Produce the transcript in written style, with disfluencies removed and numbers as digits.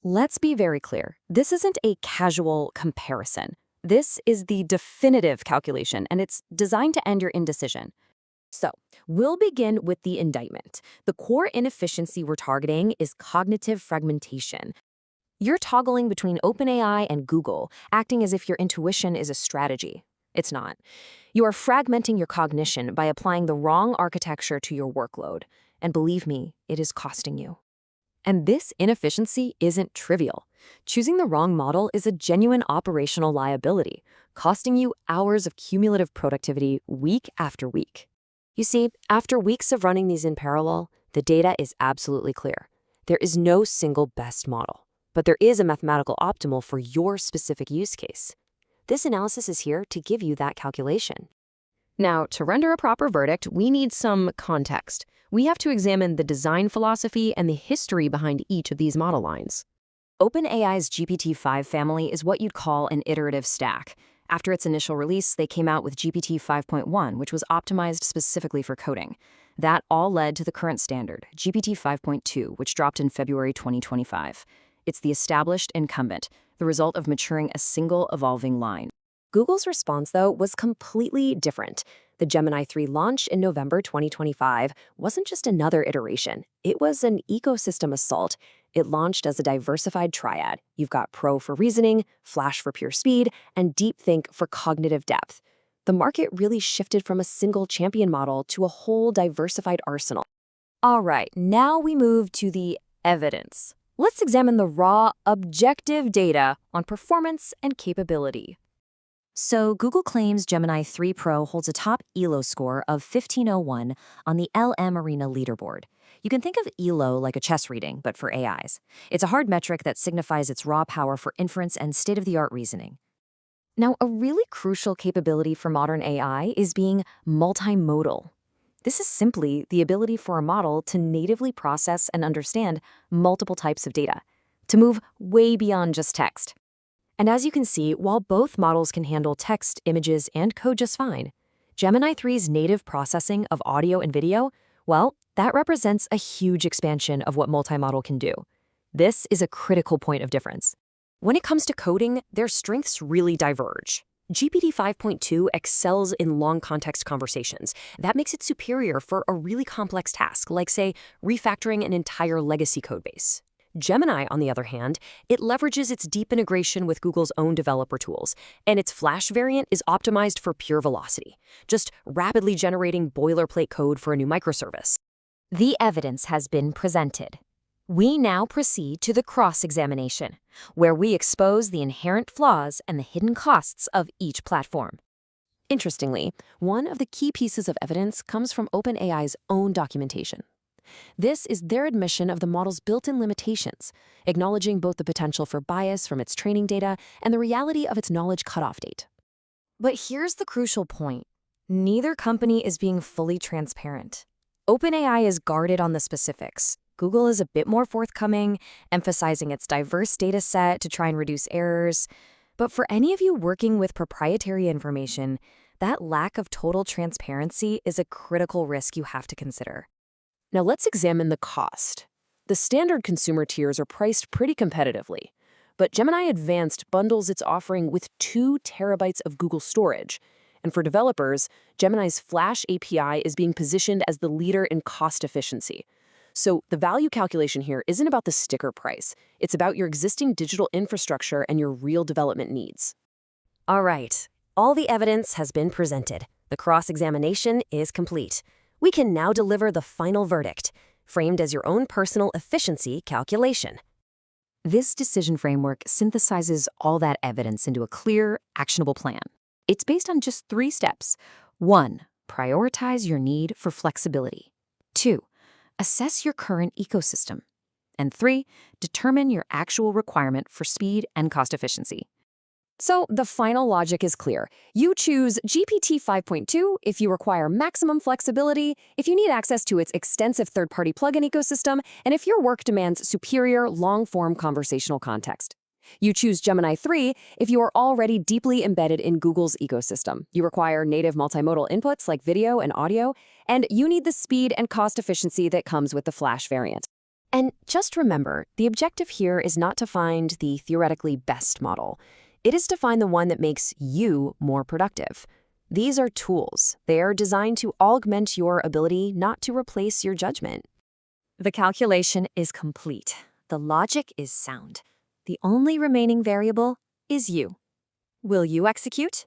Let's be very clear. This isn't a casual comparison. This is the definitive calculation, and it's designed to end your indecision. So, we'll begin with the indictment. The core inefficiency we're targeting is cognitive fragmentation. You're toggling between OpenAI and Google, acting as if your intuition is a strategy. It's not. You are fragmenting your cognition by applying the wrong architecture to your workload. And believe me, it is costing you. And this inefficiency isn't trivial. Choosing the wrong model is a genuine operational liability, costing you hours of cumulative productivity week after week. You see, after weeks of running these in parallel, the data is absolutely clear. There is no single best model, but there is a mathematical optimal for your specific use case. This analysis is here to give you that calculation. Now, to render a proper verdict, we need some context. We have to examine the design philosophy and the history behind each of these model lines. OpenAI's GPT-5 family is what you'd call an iterative stack. After its initial release, they came out with GPT 5.1, which was optimized specifically for coding. That all led to the current standard, GPT 5.2, which dropped in February 2025. It's the established incumbent, the result of maturing a single evolving line. Google's response, though, was completely different. The Gemini 3 launch in November 2025 wasn't just another iteration. It was an ecosystem assault. It launched as a diversified triad. You've got Pro for reasoning, Flash for pure speed, and DeepThink for cognitive depth. The market really shifted from a single champion model to a whole diversified arsenal. All right, now we move to the evidence. Let's examine the raw, objective data on performance and capability. So Google claims Gemini 3 Pro holds a top ELO score of 1501 on the LM Arena leaderboard. You can think of ELO like a chess reading, but for AIs. It's a hard metric that signifies its raw power for inference and state-of-the-art reasoning. Now, a really crucial capability for modern AI is being multimodal. This is simply the ability for a model to natively process and understand multiple types of data, to move way beyond just text. And as you can see, while both models can handle text, images, and code just fine, Gemini 3's native processing of audio and video, well, that represents a huge expansion of what multimodal can do. This is a critical point of difference. When it comes to coding, their strengths really diverge. GPT 5.2 excels in long context conversations. That makes it superior for a really complex task, like, say, refactoring an entire legacy codebase. Gemini, on the other hand, it leverages its deep integration with Google's own developer tools, and its Flash variant is optimized for pure velocity, just rapidly generating boilerplate code for a new microservice. The evidence has been presented. We now proceed to the cross-examination, where we expose the inherent flaws and the hidden costs of each platform. Interestingly, one of the key pieces of evidence comes from OpenAI's own documentation. This is their admission of the model's built-in limitations, acknowledging both the potential for bias from its training data and the reality of its knowledge cutoff date. But here's the crucial point. Neither company is being fully transparent. OpenAI is guarded on the specifics. Google is a bit more forthcoming, emphasizing its diverse data set to try and reduce errors. But for any of you working with proprietary information, that lack of total transparency is a critical risk you have to consider. Now let's examine the cost. The standard consumer tiers are priced pretty competitively, but Gemini Advanced bundles its offering with 2 terabytes of Google storage. And for developers, Gemini's Flash API is being positioned as the leader in cost efficiency. So the value calculation here isn't about the sticker price. It's about your existing digital infrastructure and your real development needs. All right, all the evidence has been presented. The cross-examination is complete. We can now deliver the final verdict, framed as your own personal efficiency calculation. This decision framework synthesizes all that evidence into a clear, actionable plan. It's based on just 3 steps. 1. Prioritize your need for flexibility. 2. Assess your current ecosystem. And 3. Determine your actual requirement for speed and cost efficiency. So the final logic is clear. You choose GPT 5.2 if you require maximum flexibility, if you need access to its extensive third-party plugin ecosystem, and if your work demands superior long-form conversational context. You choose Gemini 3 if you are already deeply embedded in Google's ecosystem. You require native multimodal inputs like video and audio, and you need the speed and cost efficiency that comes with the Flash variant. And just remember, the objective here is not to find the theoretically best model. It is to find the one that makes you more productive. These are tools. They are designed to augment your ability, not to replace your judgment. The calculation is complete. The logic is sound. The only remaining variable is you. Will you execute?